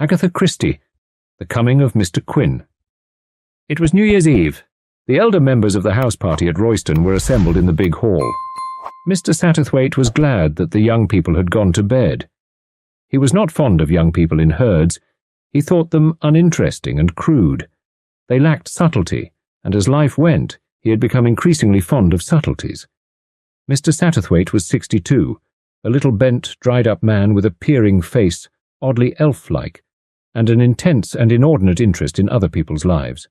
Agatha Christie, The Coming of Mr. Quin. It was New Year's Eve. The elder members of the house party at Royston were assembled in the big hall. Mr. Satterthwaite was glad that the young people had gone to bed. He was not fond of young people in herds. He thought them uninteresting and crude. They lacked subtlety, and as life went, he had become increasingly fond of subtleties. Mr. Satterthwaite was 62, a little bent, dried-up man with a peering face, oddly elf-like, and an intense and inordinate interest in other people's lives.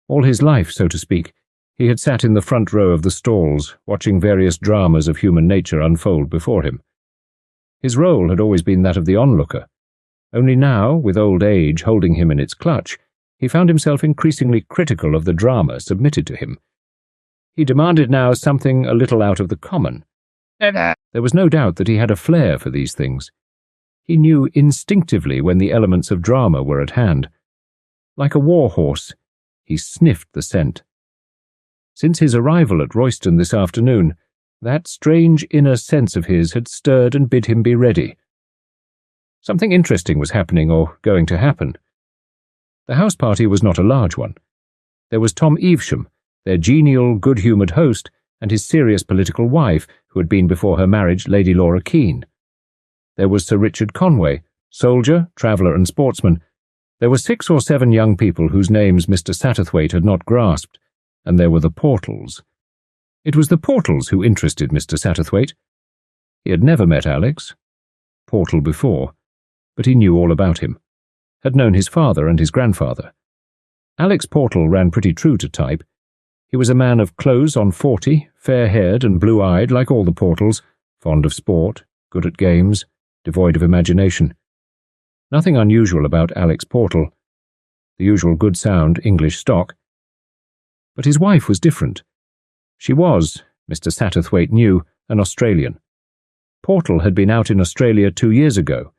All his life, so to speak, he had sat in the front row of the stalls, watching various dramas of human nature unfold before him. His role had always been that of the onlooker. Only now, with old age holding him in its clutch, he found himself increasingly critical of the drama submitted to him. He demanded now something a little out of the common. There was no doubt that he had a flair for these things. He knew instinctively when the elements of drama were at hand. Like a war horse, he sniffed the scent. Since his arrival at Royston this afternoon, that strange inner sense of his had stirred and bid him be ready. Something interesting was happening or going to happen. The house party was not a large one. There was Tom Evesham, their genial, good-humoured host, and his serious political wife, who had been before her marriage Lady Laura Quin. There was Sir Richard Conway, soldier, traveller and sportsman. There were 6 or 7 young people whose names Mr. Satterthwaite had not grasped, and there were the Portals. It was the Portals who interested Mr. Satterthwaite. He had never met Alex Portal before, but he knew all about him, had known his father and his grandfather. Alex Portal ran pretty true to type. He was a man of close on 40, fair-haired and blue-eyed like all the Portals, fond of sport, good at games, devoid of imagination. Nothing unusual about Alex Portal, the usual good sound English stock. But his wife was different. She was, Mr. Satterthwaite knew, an Australian. Portal had been out in Australia 2 years ago,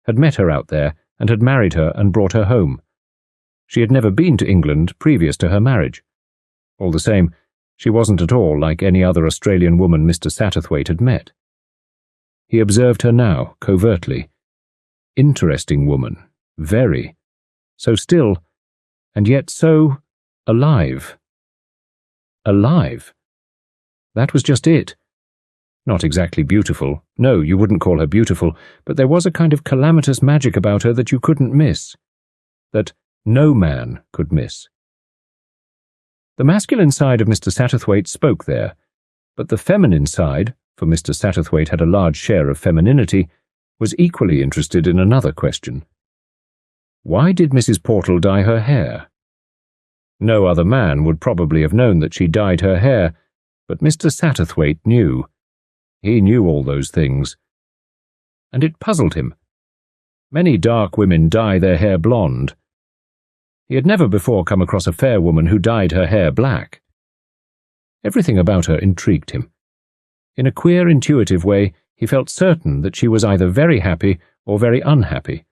had met her out there, and had married her and brought her home. She had never been to England previous to her marriage. All the same, she wasn't at all like any other Australian woman Mr. Satterthwaite had met. He observed her now, covertly. Interesting woman, very. So still, and yet so alive. Alive. That was just it. Not exactly beautiful. No, you wouldn't call her beautiful, but there was a kind of calamitous magic about her that you couldn't miss. That no man could miss. The masculine side of Mr. Satterthwaite spoke there, but the feminine side, for Mr. Satterthwaite had a large share of femininity, was equally interested in another question. Why did Mrs. Portal dye her hair? No other man would probably have known that she dyed her hair, but Mr. Satterthwaite knew. He knew all those things. And it puzzled him. Many dark women dye their hair blonde. He had never before come across a fair woman who dyed her hair black. Everything about her intrigued him. In a queer, intuitive way, he felt certain that she was either very happy or very unhappy.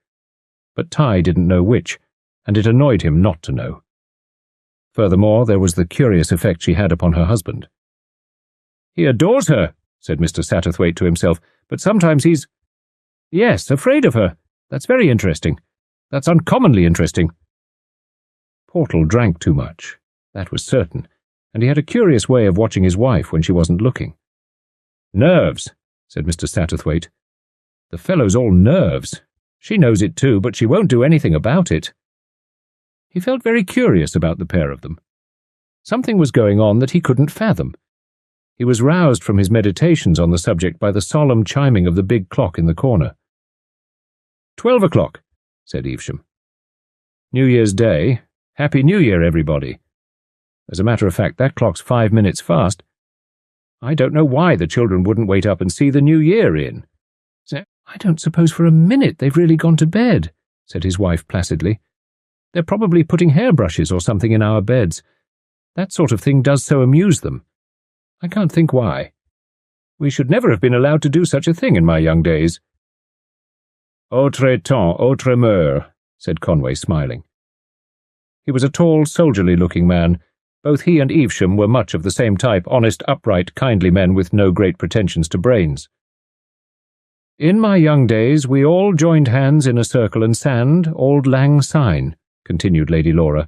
But Ty didn't know which, and it annoyed him not to know. Furthermore, there was the curious effect she had upon her husband. He adores her, said Mr. Satterthwaite to himself, but sometimes he's— Yes, afraid of her. That's very interesting. That's uncommonly interesting. Portal drank too much, that was certain, and he had a curious way of watching his wife when she wasn't looking. Nerves, said Mr. Satterthwaite. The fellow's all nerves. She knows it too, but she won't do anything about it. He felt very curious about the pair of them. Something was going on that he couldn't fathom. He was roused from his meditations on the subject by the solemn chiming of the big clock in the corner. 12 o'clock, said Evesham. New Year's Day. Happy New Year, everybody. As a matter of fact, that clock's 5 minutes fast. I don't know why the children wouldn't wait up and see the New Year in. I don't suppose for a minute they've really gone to bed, said his wife placidly. They're probably putting hairbrushes or something in our beds. That sort of thing does so amuse them. I can't think why. We should never have been allowed to do such a thing in my young days. Autre temps, autre mœurs, said Conway, smiling. He was a tall, soldierly-looking man. Both he and Evesham were much of the same type, honest, upright, kindly men with no great pretensions to brains. In my young days we all joined hands in a circle and sang Auld Lang Syne, continued Lady Laura.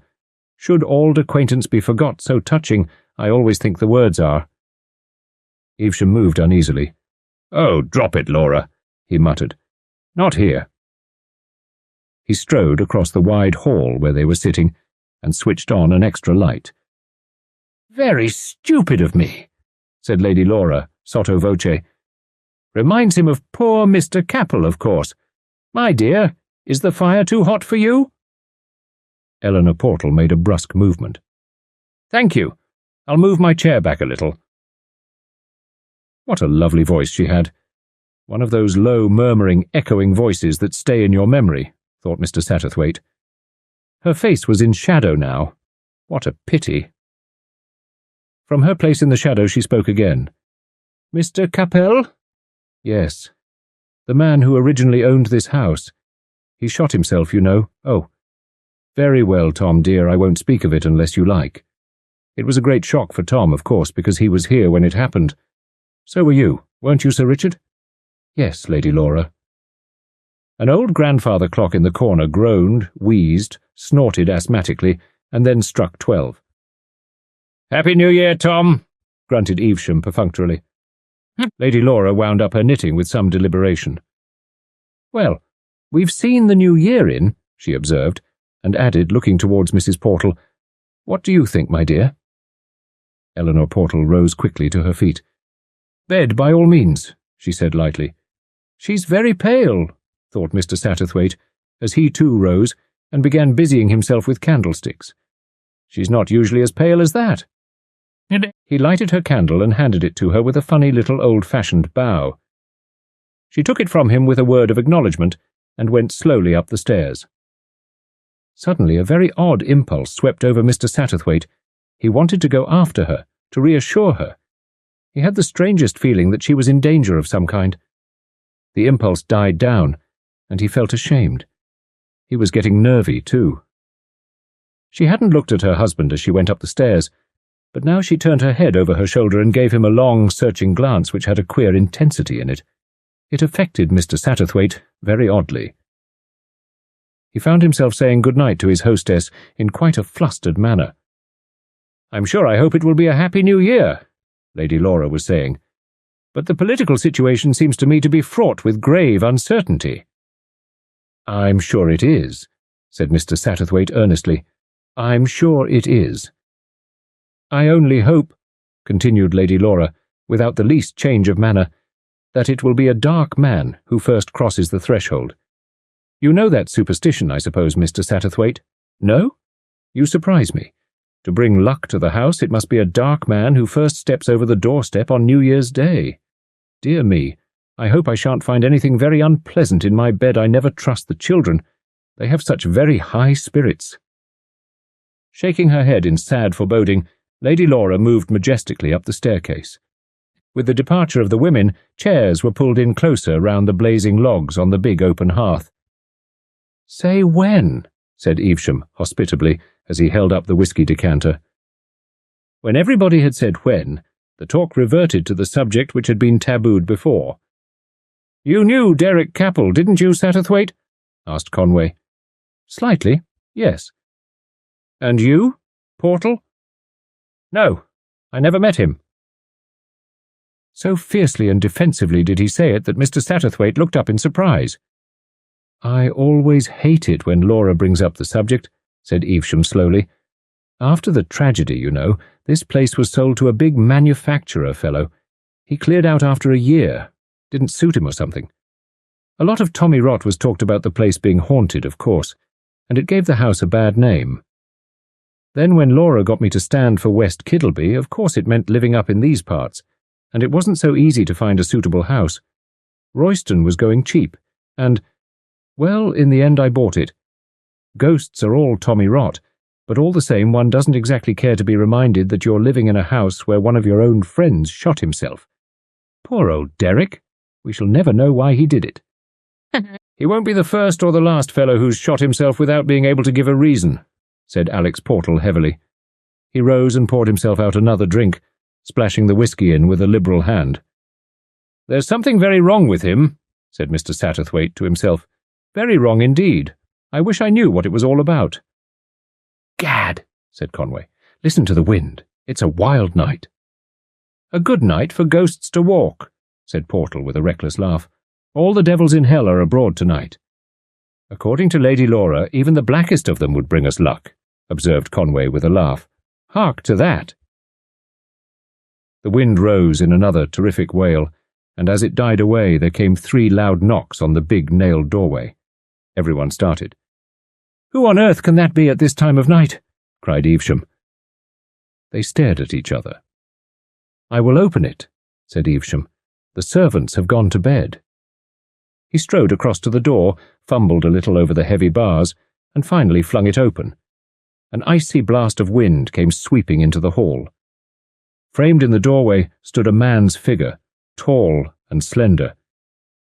Should auld acquaintance be forgot so touching, I always think the words are. Evesham moved uneasily. Oh, drop it, Laura, he muttered. Not here. He strode across the wide hall where they were sitting and switched on an extra light. Very stupid of me, said Lady Laura, sotto voce. Reminds him of poor Mr. Capel, of course. My dear, is the fire too hot for you? Eleanor Portal made a brusque movement. Thank you. I'll move my chair back a little. What a lovely voice she had. One of those low, murmuring, echoing voices that stay in your memory, thought Mr. Satterthwaite. Her face was in shadow now. What a pity. From her place in the shadow she spoke again. Mr. Capel? Yes. The man who originally owned this house. He shot himself, you know. Oh. Very well, Tom, dear, I won't speak of it unless you like. It was a great shock for Tom, of course, because he was here when it happened. So were you, weren't you, Sir Richard? Yes, Lady Laura. An old grandfather clock in the corner groaned, wheezed, snorted asthmatically, and then struck 12. Happy New Year, Tom, grunted Evesham perfunctorily. Lady Laura wound up her knitting with some deliberation. Well, we've seen the new year in, she observed, and added, looking towards Mrs. Portal, What do you think, my dear? Eleanor Portal rose quickly to her feet. Bed, by all means, she said lightly. She's very pale, thought Mr. Satterthwaite, as he too rose and began busying himself with candlesticks. She's not usually as pale as that. He lighted her candle and handed it to her with a funny little old-fashioned bow. She took it from him with a word of acknowledgement and went slowly up the stairs. Suddenly a very odd impulse swept over Mr. Satterthwaite. He wanted to go after her, to reassure her. He had the strangest feeling that she was in danger of some kind. The impulse died down, and he felt ashamed. He was getting nervy, too. She hadn't looked at her husband as she went up the stairs, but now she turned her head over her shoulder and gave him a long, searching glance which had a queer intensity in it. It affected Mr. Satterthwaite very oddly. He found himself saying good-night to his hostess in quite a flustered manner. I'm sure I hope it will be a happy new year, Lady Laura was saying, but the political situation seems to me to be fraught with grave uncertainty. I'm sure it is, said Mr. Satterthwaite earnestly. I'm sure it is. I only hope, continued Lady Laura, without the least change of manner, that it will be a dark man who first crosses the threshold. You know that superstition, I suppose, Mr. Satterthwaite? No? You surprise me. To bring luck to the house, it must be a dark man who first steps over the doorstep on New Year's Day. Dear me, I hope I shan't find anything very unpleasant in my bed. I never trust the children. They have such very high spirits. Shaking her head in sad foreboding, Lady Laura moved majestically up the staircase. With the departure of the women, chairs were pulled in closer round the blazing logs on the big open hearth. Say when, said Evesham hospitably, as he held up the whisky decanter. When everybody had said when, the talk reverted to the subject which had been tabooed before. You knew Derek Capel, didn't you, Satterthwaite? Asked Conway. Slightly, yes. And you, Portal? No, I never met him. So fiercely and defensively did he say it that Mr. Satterthwaite looked up in surprise. I always hate it when Laura brings up the subject, said Evesham slowly. After the tragedy, you know, this place was sold to a big manufacturer fellow. He cleared out after a year. Didn't suit him or something. A lot of tommy rot was talked about the place being haunted, of course, and it gave the house a bad name. Then when Laura got me to stand for West Kiddleby, of course it meant living up in these parts, and it wasn't so easy to find a suitable house. Royston was going cheap, and, well, in the end I bought it. Ghosts are all tommy rot, but all the same one doesn't exactly care to be reminded that you're living in a house where one of your own friends shot himself. Poor old Derek. We shall never know why he did it. He won't be the first or the last fellow who's shot himself without being able to give a reason, said Alex Portal heavily. He rose and poured himself out another drink, splashing the whisky in with a liberal hand. There's something very wrong with him, said Mr. Satterthwaite to himself. "Very wrong indeed. I wish I knew what it was all about." "Gad," said Conway. "Listen to the wind. It's a wild night." "A good night for ghosts to walk," said Portal with a reckless laugh. "All the devils in hell are abroad tonight." "According to Lady Laura, even the blackest of them would bring us luck," observed Conway with a laugh. "Hark to that!" The wind rose in another terrific wail, and as it died away there came 3 loud knocks on the big nailed doorway. Everyone started. "Who on earth can that be at this time of night?" cried Evesham. They stared at each other. "I will open it," said Evesham. "The servants have gone to bed." He strode across to the door, fumbled a little over the heavy bars, and finally flung it open. An icy blast of wind came sweeping into the hall. Framed in the doorway stood a man's figure, tall and slender.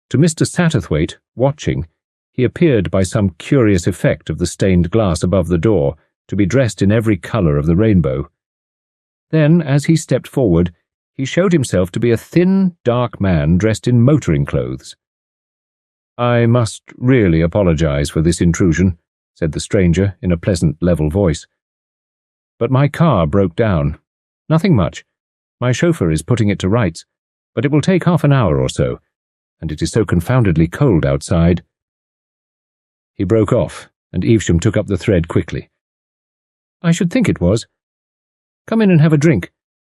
To Mr. Satterthwaite, watching, he appeared by some curious effect of the stained glass above the door to be dressed in every colour of the rainbow. Then, as he stepped forward, he showed himself to be a thin, dark man dressed in motoring clothes. "I must really apologize for this intrusion," said the stranger in a pleasant, level voice. "But my car broke down. Nothing much. My chauffeur is putting it to rights, but it will take half an hour or so, and it is so confoundedly cold outside." He broke off, and Evesham took up the thread quickly. "I should think it was. Come in and have a drink.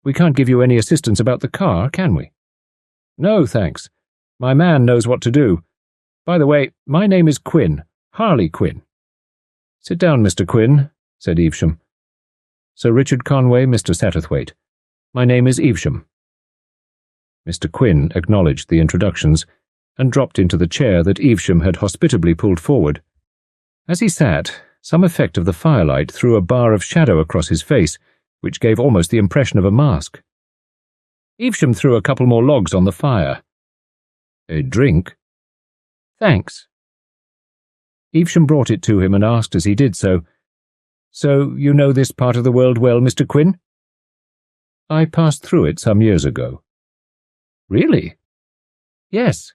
We can't give you any assistance about the car, can we?" "No, thanks. My man knows what to do. By the way, my name is Quin, Harley Quin." "Sit down, Mr. Quin," said Evesham. "Sir Richard Conway, Mr. Satterthwaite. My name is Evesham." Mr. Quin acknowledged the introductions and dropped into the chair that Evesham had hospitably pulled forward. As he sat, some effect of the firelight threw a bar of shadow across his face, which gave almost the impression of a mask. Evesham threw a couple more logs on the fire. "A drink?" "Thanks." Evesham brought it to him and asked as he did so, "So you know this part of the world well, Mr. Quin?" "I passed through it some years ago." "Really?" "Yes."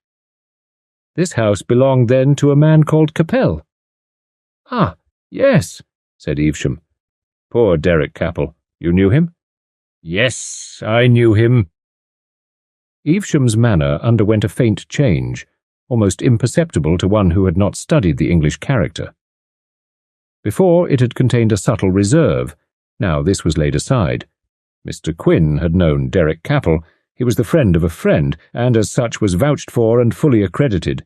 "This house belonged then to a man called Capel." "Ah, yes," said Evesham. "Poor Derek Capel. You knew him?" "Yes, I knew him." Evesham's manner underwent a faint change, almost imperceptible to one who had not studied the English character. Before it had contained a subtle reserve. Now this was laid aside. Mr. Quin had known Derek Capel. He was the friend of a friend, and as such was vouched for and fully accredited.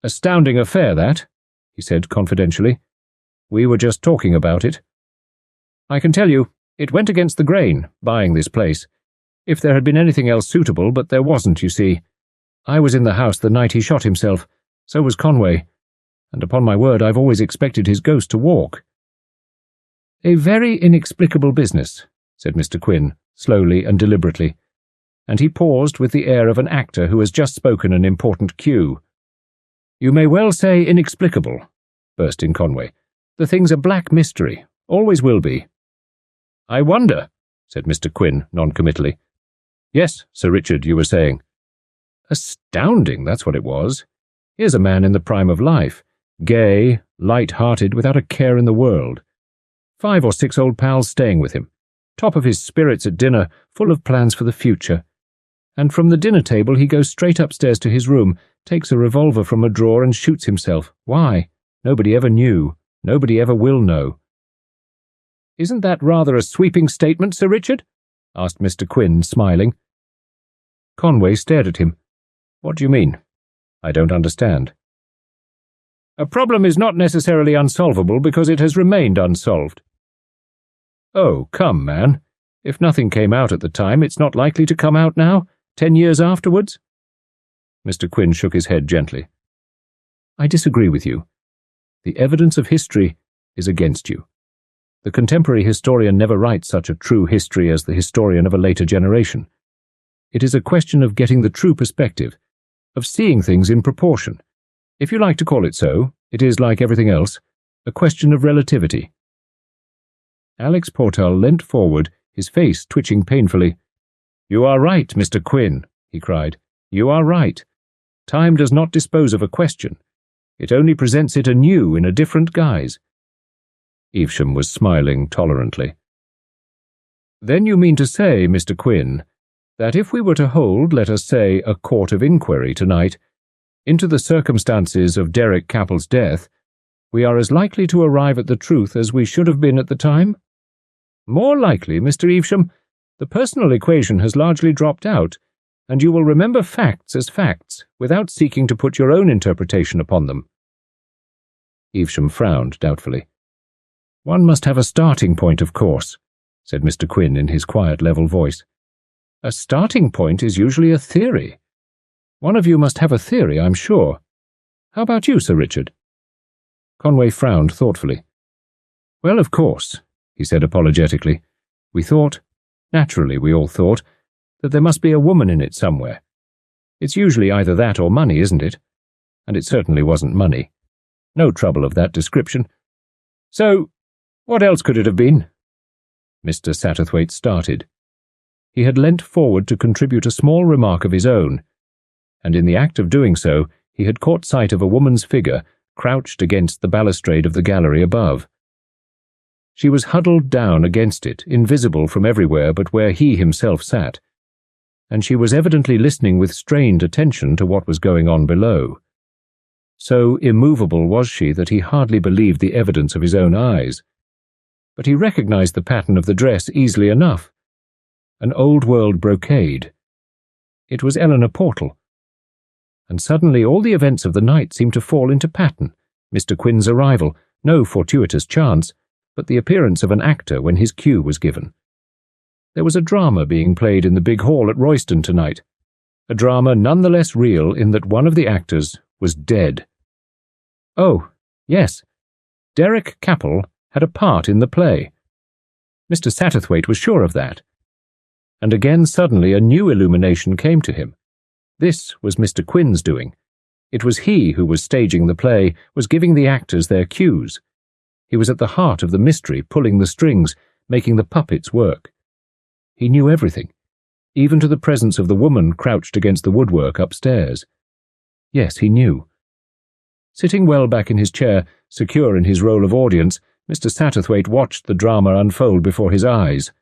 "Astounding affair, that," he said confidentially. "We were just talking about it. I can tell you, it went against the grain, buying this place. If there had been anything else suitable, but there wasn't, you see. I was in the house the night he shot himself. So was Conway. And upon my word, I've always expected his ghost to walk." "A very inexplicable business," said Mr. Quin, slowly and deliberately, and he paused with the air of an actor who has just spoken an important cue. "You may well say inexplicable," burst in Conway. "The thing's a black mystery. Always will be." "I wonder," said Mr. Quin noncommittally. "Yes, Sir Richard, you were saying." "Astounding, that's what it was. Here's a man in the prime of life, gay, light-hearted, without a care in the world. 5 or 6 old pals staying with him, top of his spirits at dinner, full of plans for the future. And from the dinner table he goes straight upstairs to his room, takes a revolver from a drawer and shoots himself. Why? Nobody ever knew. Nobody ever will know." "Isn't that rather a sweeping statement, Sir Richard?" asked Mr. Quin, smiling. Conway stared at him. "What do you mean? I don't understand." "A problem is not necessarily unsolvable because it has remained unsolved." "Oh, come, man. If nothing came out at the time, it's not likely to come out now, 10 years afterwards?" Mr. Quin shook his head gently. "I disagree with you. The evidence of history is against you. The contemporary historian never writes such a true history as the historian of a later generation. It is a question of getting the true perspective, of seeing things in proportion. If you like to call it so, it is, like everything else, a question of relativity." Alex Portal leant forward, his face twitching painfully. "You are right, Mr. Quin," he cried. "You are right. Time does not dispose of a question. It only presents it anew in a different guise. Evesham was smiling tolerantly. Then you mean to say, Mr. Quin, that if we were to hold, let us say, a court of inquiry tonight into the circumstances of Derek Capple's death, we are as likely to arrive at the truth as we should have been at the time? More likely, Mr. Evesham. The personal equation has largely dropped out, and you will remember facts as facts, without seeking to put your own interpretation upon them. Evesham frowned doubtfully. One must have a starting point, of course, said Mr. Quin in his quiet, level voice. A starting point is usually a theory. One of you must have a theory, I'm sure. How about you, Sir Richard? Conway frowned thoughtfully. Well, of course, he said apologetically. We thought, naturally we all thought, that there must be a woman in it somewhere. It's usually either that or money, isn't it? And it certainly wasn't money. No trouble of that description. So, what else could it have been? Mr. Satterthwaite started. He had leant forward to contribute a small remark of his own, and in the act of doing so he had caught sight of a woman's figure crouched against the balustrade of the gallery above. She was huddled down against it, invisible from everywhere but where he himself sat, and she was evidently listening with strained attention to what was going on below. So immovable was she that he hardly believed the evidence of his own eyes. But he recognized the pattern of the dress easily enough. An old-world brocade. It was Eleanor Portal. And suddenly all the events of the night seemed to fall into pattern. Mr. Quin's arrival, no fortuitous chance, but the appearance of an actor when his cue was given. There was a drama being played in the big hall at Royston tonight, a drama none the less real in that one of the actors was dead. Oh, yes, Derek Capple had a part in the play. Mr. Satterthwaite was sure of that. And again suddenly a new illumination came to him. This was Mr. Quin's doing. It was he who was staging the play, was giving the actors their cues. He was at the heart of the mystery, pulling the strings, making the puppets work. He knew everything, even to the presence of the woman crouched against the woodwork upstairs. Yes, he knew. Sitting well back in his chair, secure in his role of audience, Mr. Satterthwaite watched the drama unfold before his eyes.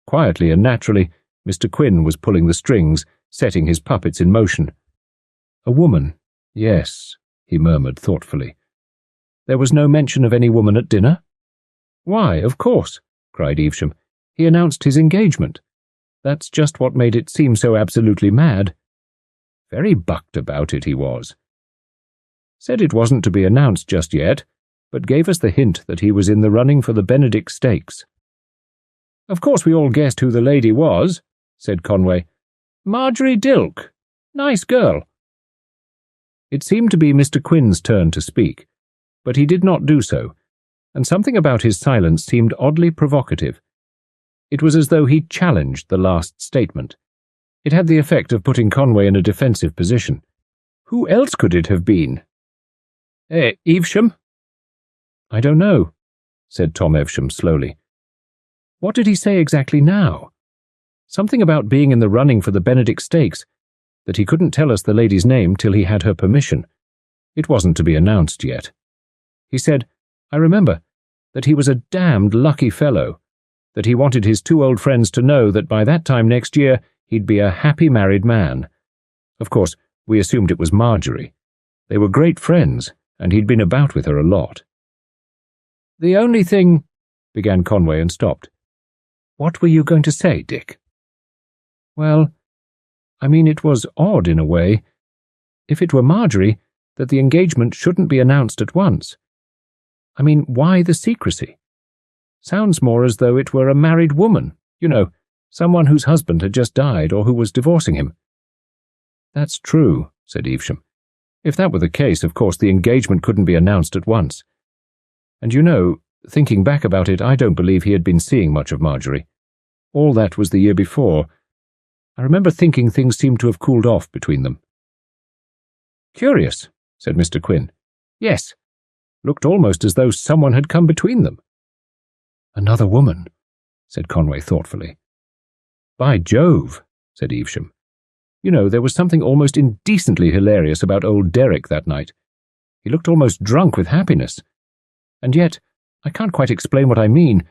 Quietly and naturally, Mr. Quin was pulling the strings, setting his puppets in motion. A woman, yes, he murmured thoughtfully. There was no mention of any woman at dinner? Why, of course, cried Evesham. He announced his engagement. That's just what made it seem so absolutely mad. Very bucked about it, he was. Said it wasn't to be announced just yet, but gave us the hint that he was in the running for the Benedict Stakes. Of course we all guessed who the lady was, said Conway. Marjorie Dilke. Nice girl. It seemed to be Mr. Quin's turn to speak, but he did not do so, and something about his silence seemed oddly provocative. It was as though he challenged the last statement. It had the effect of putting Conway in a defensive position. Who else could it have been? Evesham? I don't know, said Tom Evesham slowly. What did he say exactly now? Something about being in the running for the Benedict Stakes, that he couldn't tell us the lady's name till he had her permission. It wasn't to be announced yet. He said, I remember, that he was a damned lucky fellow, that he wanted his two old friends to know that by that time next year he'd be a happy married man. Of course, we assumed it was Marjorie. They were great friends, and he'd been about with her a lot. The only thing, began Conway and stopped. What were you going to say, Dick? Well, I mean, it was odd in a way. If it were Marjorie, that the engagement shouldn't be announced at once. I mean, why the secrecy? Sounds more as though it were a married woman, you know, someone whose husband had just died or who was divorcing him. That's true, said Evesham. If that were the case, of course the engagement couldn't be announced at once. And you know, thinking back about it, I don't believe he had been seeing much of Marjorie. All that was the year before. I remember thinking things seemed to have cooled off between them. Curious, said Mr. Quin. Yes. Looked almost as though someone had come between them. Another woman, said Conway thoughtfully. By Jove, said Evesham. You know, there was something almost indecently hilarious about old Derek that night. He looked almost drunk with happiness. And yet, I can't quite explain what I mean,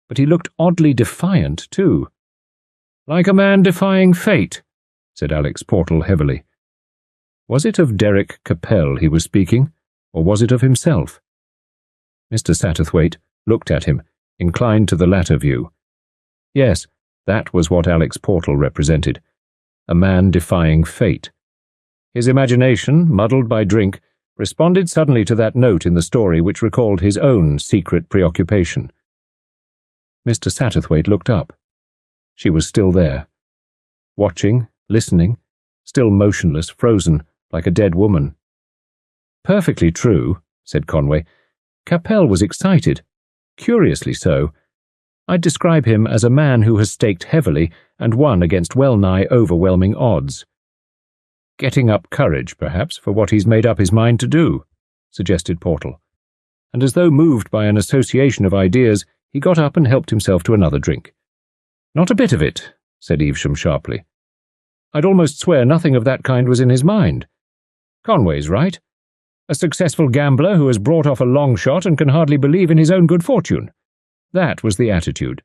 but he looked oddly defiant, too. Like a man defying fate, said Alex Portal heavily. Was it of Derek Capel he was speaking, or was it of himself? Mr. Satterthwaite looked at him, inclined to the latter view. Yes, that was what Alex Portal represented, a man defying fate. His imagination, muddled by drink, responded suddenly to that note in the story which recalled his own secret preoccupation. Mr. Satterthwaite looked up. She was still there, watching, listening, still motionless, frozen, like a dead woman. Perfectly true, said Conway. Capel was excited, curiously so. I'd describe him as a man who has staked heavily and won against well-nigh overwhelming odds. Getting up courage, perhaps, for what he's made up his mind to do, suggested Portal. And as though moved by an association of ideas, he got up and helped himself to another drink. Not a bit of it, said Evesham sharply. I'd almost swear nothing of that kind was in his mind. Conway's right. A successful gambler who has brought off a long shot and can hardly believe in his own good fortune. That was the attitude.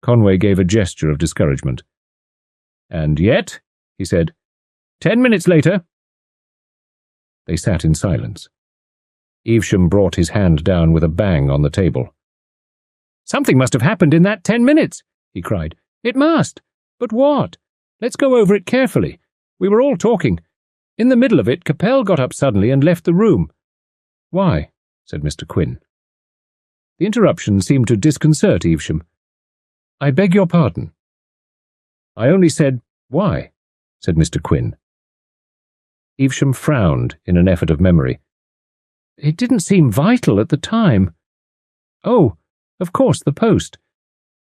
Conway gave a gesture of discouragement. And yet, he said, 10 minutes later. They sat in silence. Evesham brought his hand down with a bang on the table. Something must have happened in that 10 minutes, he cried. It must. But what? Let's go over it carefully. We were all talking. In the middle of it, Capel got up suddenly and left the room. Why? Said Mr. Quin. The interruption seemed to disconcert Evesham. I beg your pardon. I only said, why? Said Mr. Quin. Evesham frowned in an effort of memory. It didn't seem vital at the time. Oh, of course, the post.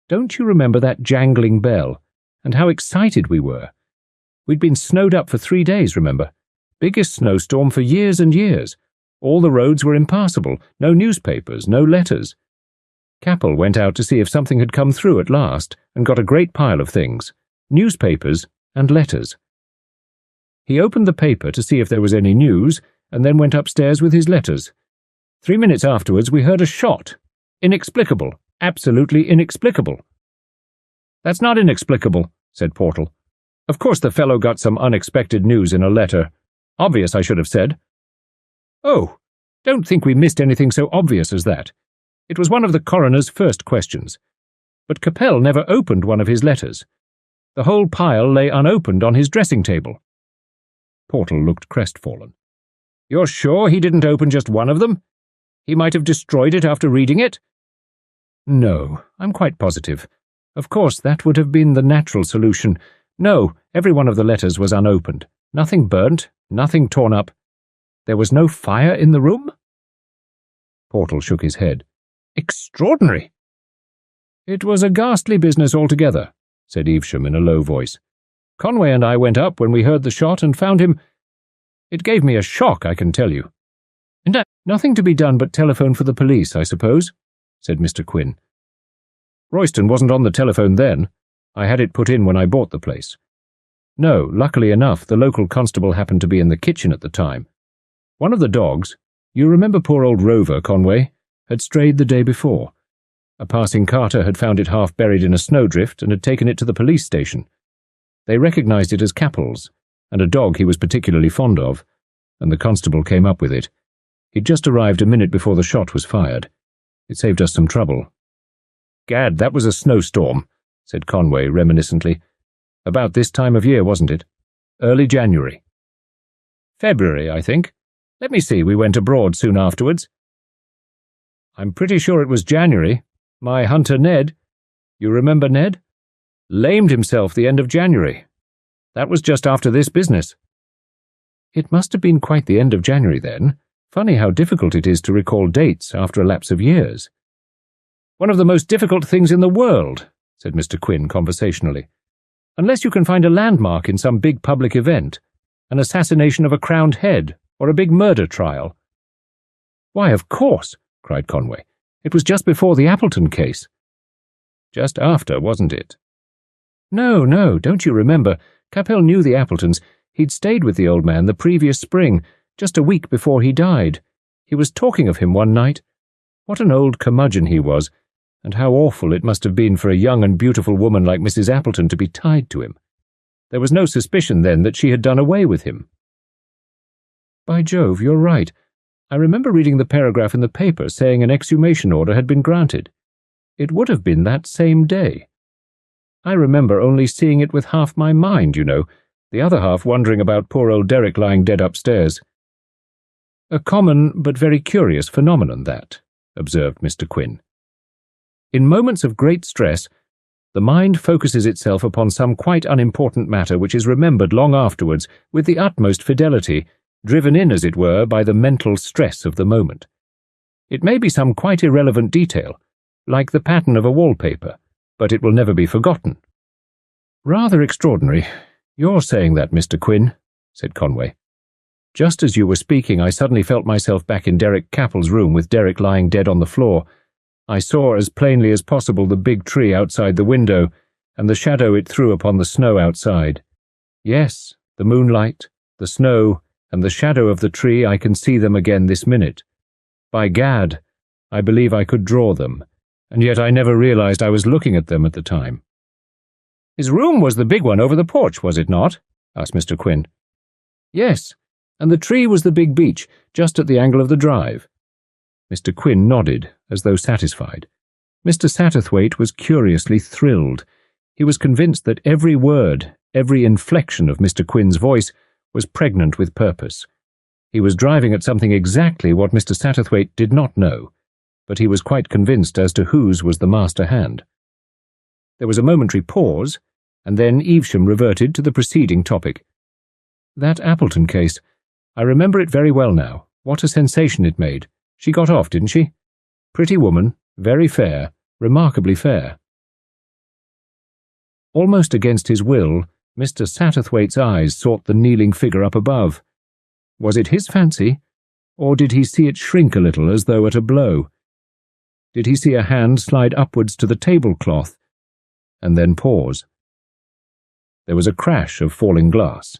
Don't you remember that jangling bell, and how excited we were? We'd been snowed up for 3 days, remember? Biggest snowstorm for years and years. All the roads were impassable, no newspapers, no letters. Capel went out to see if something had come through at last, and got a great pile of things, newspapers and letters. He opened the paper to see if there was any news, and then went upstairs with his letters. 3 minutes afterwards we heard a shot. Inexplicable, absolutely inexplicable. That's not inexplicable, said Portal. Of course the fellow got some unexpected news in a letter. Obvious, I should have said. Oh, don't think we missed anything so obvious as that. It was one of the coroner's first questions. But Capel never opened one of his letters. The whole pile lay unopened on his dressing table. Portal looked crestfallen. You're sure he didn't open just one of them? He might have destroyed it after reading it? No, I'm quite positive. Of course, that would have been the natural solution. No, every one of the letters was unopened. Nothing burnt, nothing torn up. There was no fire in the room? Portal shook his head. Extraordinary! It was a ghastly business altogether, said Evesham in a low voice. Conway and I went up when we heard the shot and found him. It gave me a shock, I can tell you. And nothing to be done but telephone for the police, I suppose, said Mr. Quin. Royston wasn't on the telephone then. I had it put in when I bought the place. No, luckily enough, the local constable happened to be in the kitchen at the time. One of the dogs, you remember poor old Rover, Conway, had strayed the day before. A passing carter had found it half buried in a snowdrift and had taken it to the police station. They recognized it as Capel's, and a dog he was particularly fond of, and the constable came up with it. He'd just arrived a minute before the shot was fired. It saved us some trouble. Gad, that was a snowstorm, said Conway reminiscently. About this time of year, wasn't it? Early January. February, I think. Let me see, we went abroad soon afterwards. I'm pretty sure it was January. My hunter Ned, you remember Ned? Lamed himself the end of January. That was just after this business. It must have been quite the end of January then. Funny how difficult it is to recall dates after a lapse of years. One of the most difficult things in the world, said Mr. Quin conversationally. Unless you can find a landmark in some big public event, an assassination of a crowned head, or a big murder trial. Why, of course, cried Conway. It was just before the Appleton case. Just after, wasn't it? No, don't you remember? Capel knew the Appletons. He'd stayed with the old man the previous spring, just a week before he died. He was talking of him one night. What an old curmudgeon he was, and how awful it must have been for a young and beautiful woman like Mrs. Appleton to be tied to him. There was no suspicion then that she had done away with him. By Jove, you're right. I remember reading the paragraph in the paper saying an exhumation order had been granted. It would have been that same day. I remember only seeing it with half my mind, you know, the other half wondering about poor old Derek lying dead upstairs. A common but very curious phenomenon, that, observed Mr. Quin. In moments of great stress, the mind focuses itself upon some quite unimportant matter which is remembered long afterwards with the utmost fidelity, driven in, as it were, by the mental stress of the moment. It may be some quite irrelevant detail, like the pattern of a wallpaper, but it will never be forgotten. Rather extraordinary. You're saying that, Mr. Quin, said Conway. Just as you were speaking, I suddenly felt myself back in Derek Capel's room with Derek lying dead on the floor. I saw as plainly as possible the big tree outside the window and the shadow it threw upon the snow outside. Yes, the moonlight, the snow, and the shadow of the tree, I can see them again this minute. By gad, I believe I could draw them, and yet I never realized I was looking at them at the time. His room was the big one over the porch, was it not? Asked Mr. Quin. Yes, and the tree was the big beech, just at the angle of the drive. Mr. Quin nodded, as though satisfied. Mr. Satterthwaite was curiously thrilled. He was convinced that every word, every inflection of Mr. Quin's voice was pregnant with purpose. He was driving at something exactly what Mr. Satterthwaite did not know, but he was quite convinced as to whose was the master hand. There was a momentary pause, and then Evesham reverted to the preceding topic. That Appleton case. I remember it very well now. What a sensation it made. She got off, didn't she? Pretty woman, very fair, remarkably fair. Almost against his will, Mr. Satterthwaite's eyes sought the kneeling figure up above. Was it his fancy, or did he see it shrink a little as though at a blow? Did he see a hand slide upwards to the tablecloth, and then pause? There was a crash of falling glass.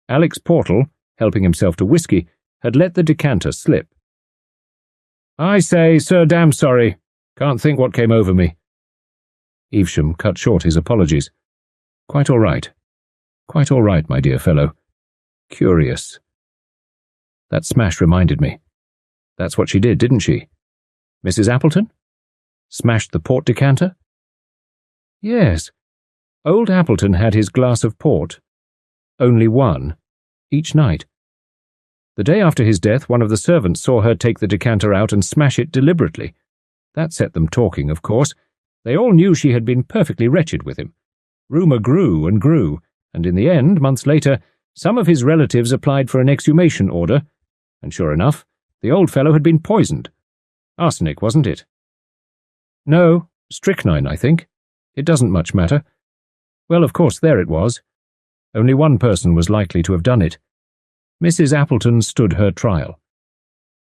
Alex Portal, helping himself to whisky, had let the decanter slip. "I say, sir, damn sorry. Can't think what came over me." Evesham cut short his apologies. "Quite all right. Quite all right, my dear fellow. Curious. That smash reminded me. That's what she did, didn't she? Mrs. Appleton? Smashed the port decanter?" "Yes. Old Appleton had his glass of port. Only one. Each night. The day after his death, one of the servants saw her take the decanter out and smash it deliberately. That set them talking, of course. They all knew she had been perfectly wretched with him. Rumour grew and grew, and in the end, months later, some of his relatives applied for an exhumation order, and sure enough, the old fellow had been poisoned. Arsenic, wasn't it?" "No, strychnine, I think. It doesn't much matter. Well, of course, there it was. Only one person was likely to have done it. Mrs. Appleton stood her trial.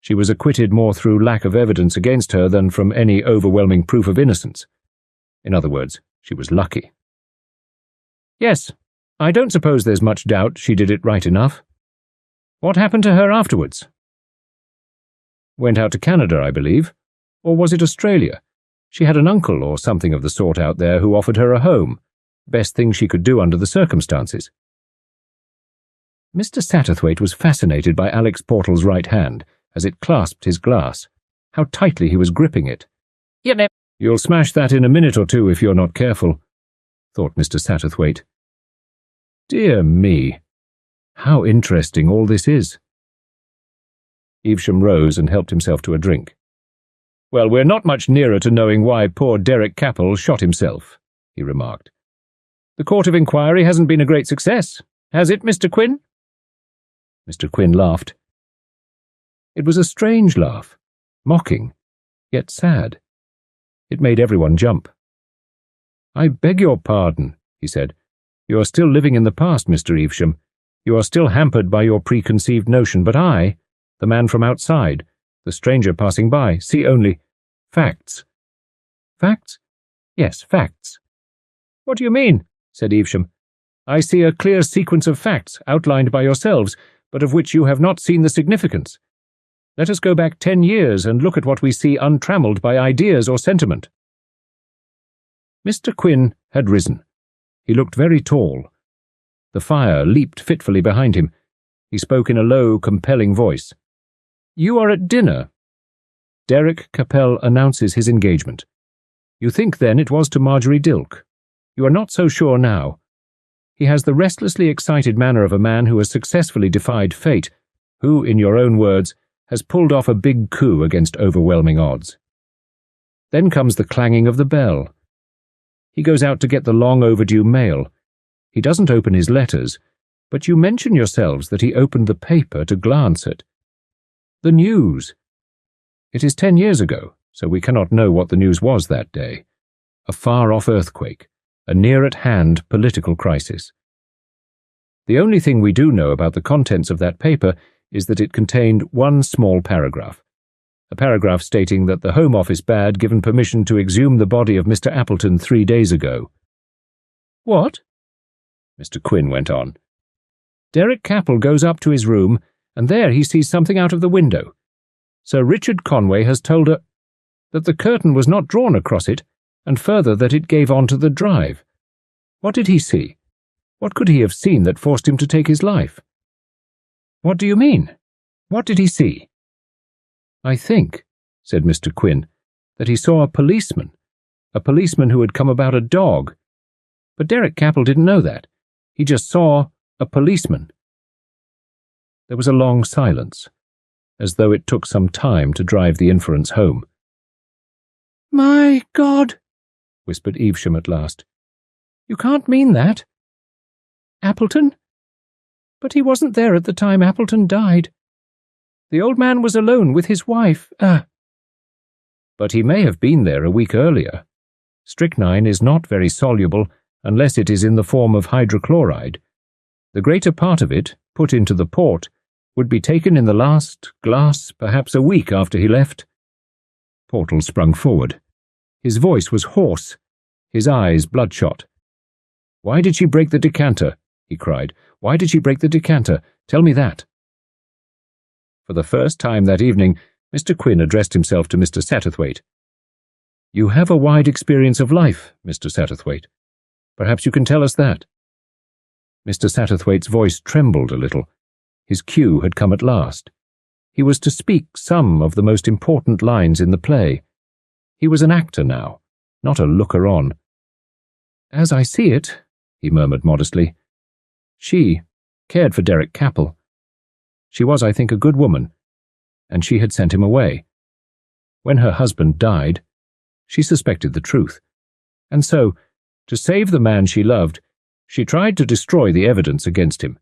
She was acquitted more through lack of evidence against her than from any overwhelming proof of innocence. In other words, she was lucky." "Yes, I don't suppose there's much doubt she did it right enough. What happened to her afterwards?" "Went out to Canada, I believe. Or was it Australia? She had an uncle or something of the sort out there who offered her a home. Best thing she could do under the circumstances." Mr. Satterthwaite was fascinated by Alex Portal's right hand as it clasped his glass. How tightly he was gripping it. "You'll smash that in a minute or two if you're not careful," thought Mr. Satterthwaite. Dear me, how interesting all this is. Evesham rose and helped himself to a drink. "Well, we're not much nearer to knowing why poor Derek Capel shot himself," he remarked. "The court of inquiry hasn't been a great success, has it, Mr. Quin?" Mr. Quin laughed. It was a strange laugh, mocking, yet sad. It made everyone jump. "I beg your pardon," he said. "You are still living in the past, Mr. Evesham. You are still hampered by your preconceived notion, but I, the man from outside, the stranger passing by, see only facts." "Facts? Yes, facts." "What do you mean?" said Evesham. I see a clear sequence of facts outlined by yourselves, but of which you have not seen the significance. Let us go back 10 years and look at what we see untrammelled by ideas or sentiment." Mr. Quin had risen. He looked very tall. The fire leaped fitfully behind him. He spoke in a low, compelling voice. "You are at dinner. Derek Capel announces his engagement. You think then it was to Marjorie Dilke. You are not so sure now. He has the restlessly excited manner of a man who has successfully defied fate, who, in your own words, has pulled off a big coup against overwhelming odds. Then comes the clanging of the bell. He goes out to get the long-overdue mail. He doesn't open his letters, but you mention yourselves that he opened the paper to glance at. The news. It is 10 years ago, so we cannot know what the news was that day. A far-off earthquake, a near-at-hand political crisis. The only thing we do know about the contents of that paper is that it contained one small paragraph, a paragraph stating that the Home Office had given permission to exhume the body of Mr. Appleton 3 days ago. "What?" Mr. Quin went on. "Derek Capel goes up to his room, and there he sees something out of the window. Sir Richard Conway has told her that the curtain was not drawn across it, and further that it gave on to the drive. What did he see? What could he have seen that forced him to take his life?" "What do you mean? What did he see?" "I think," said Mr. Quin, "that he saw a policeman who had come about a dog. But Derek Capel didn't know that. He just saw a policeman." There was a long silence, as though it took some time to drive the inference home. "My God," whispered Evesham at last. "You can't mean that. Appleton? But he wasn't there at the time Appleton died. The old man was alone with his wife. But he may have been there a week earlier. Strychnine is not very soluble unless it is in the form of hydrochloride. The greater part of it, put into the port, would be taken in the last glass perhaps a week after he left." Portal sprung forward. His voice was hoarse, his eyes bloodshot. "Why did she break the decanter?" he cried. "Why did she break the decanter? Tell me that." For the first time that evening, Mr. Quin addressed himself to Mr. Satterthwaite. "You have a wide experience of life, Mr. Satterthwaite. Perhaps you can tell us that." Mr. Satterthwaite's voice trembled a little. His cue had come at last. He was to speak some of the most important lines in the play. He was an actor now, not a looker-on. "As I see it," he murmured modestly, "she cared for Derek Capel. She was, I think, a good woman, and she had sent him away. When her husband died, she suspected the truth, and so, to save the man she loved, she tried to destroy the evidence against him.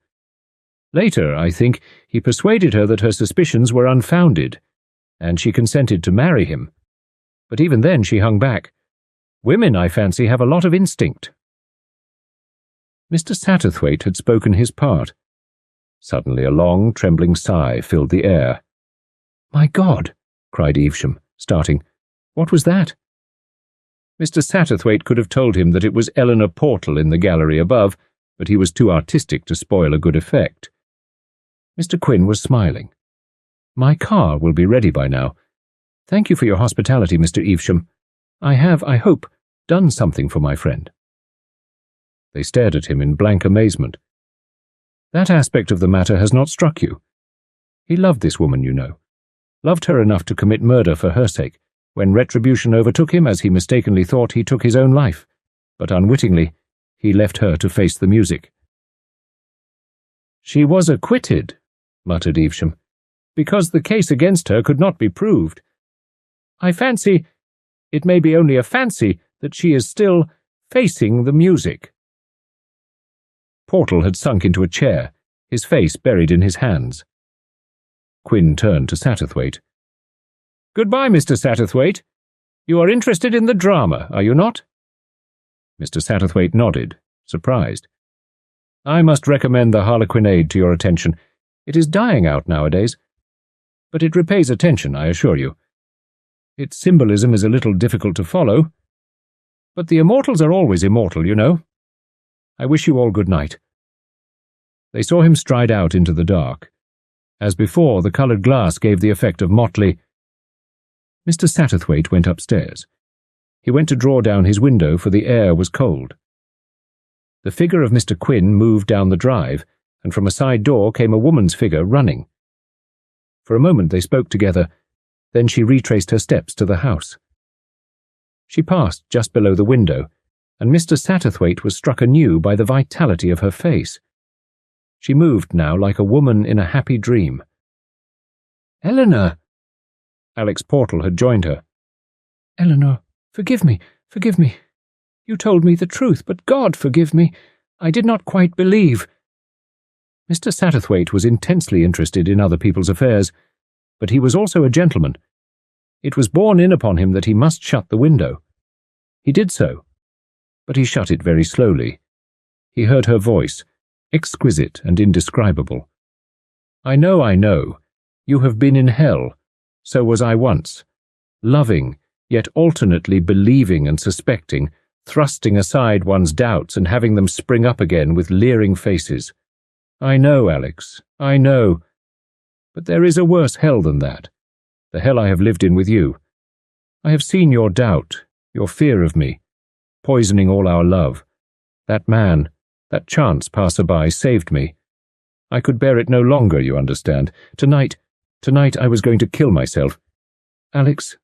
Later, I think, he persuaded her that her suspicions were unfounded, and she consented to marry him. But even then she hung back. Women, I fancy, have a lot of instinct." Mr. Satterthwaite had spoken his part. Suddenly a long, trembling sigh filled the air. "My God!" cried Evesham, starting. "What was that?" Mr. Satterthwaite could have told him that it was Eleanor Portal in the gallery above, but he was too artistic to spoil a good effect. Mr. Quin was smiling. "My car will be ready by now. Thank you for your hospitality, Mr. Evesham. I have, I hope, done something for my friend." They stared at him in blank amazement. "That aspect of the matter has not struck you. He loved this woman, you know. Loved her enough to commit murder for her sake. When retribution overtook him, as he mistakenly thought, he took his own life. But unwittingly, he left her to face the music." "She was acquitted," muttered Evesham, "because the case against her could not be proved. I fancy, it may be only a fancy, that she is still facing the music." Portal had sunk into a chair, his face buried in his hands. Quin turned to Satterthwaite. "Goodbye, Mr. Satterthwaite. You are interested in the drama, are you not?" Mr. Satterthwaite nodded, surprised. "I must recommend the Harlequinade to your attention. It is dying out nowadays, but it repays attention, I assure you. Its symbolism is a little difficult to follow, but the immortals are always immortal, you know. I wish you all good night." They saw him stride out into the dark. As before, the coloured glass gave the effect of motley. Mr. Satterthwaite went upstairs. He went to draw down his window, for the air was cold. The figure of Mr. Quin moved down the drive, and from a side door came a woman's figure running. For a moment they spoke together, then she retraced her steps to the house. She passed just below the window, and Mr. Satterthwaite was struck anew by the vitality of her face. She moved now like a woman in a happy dream. "Eleanor!" Alex Portal had joined her. "Eleanor, forgive me, forgive me. You told me the truth, but God forgive me. I did not quite believe." Mr. Satterthwaite was intensely interested in other people's affairs, but he was also a gentleman. It was borne in upon him that he must shut the window. He did so, but he shut it very slowly. He heard her voice, exquisite and indescribable. I know. You have been in hell. So was I once. Loving, yet alternately believing and suspecting, thrusting aside one's doubts and having them spring up again with leering faces. I know, Alex, I know. But there is a worse hell than that. The hell I have lived in with you. I have seen your doubt, your fear of me, poisoning all our love. That man, that chance passer-by, saved me. I could bear it no longer, you understand. Tonight I was going to kill myself. Alex,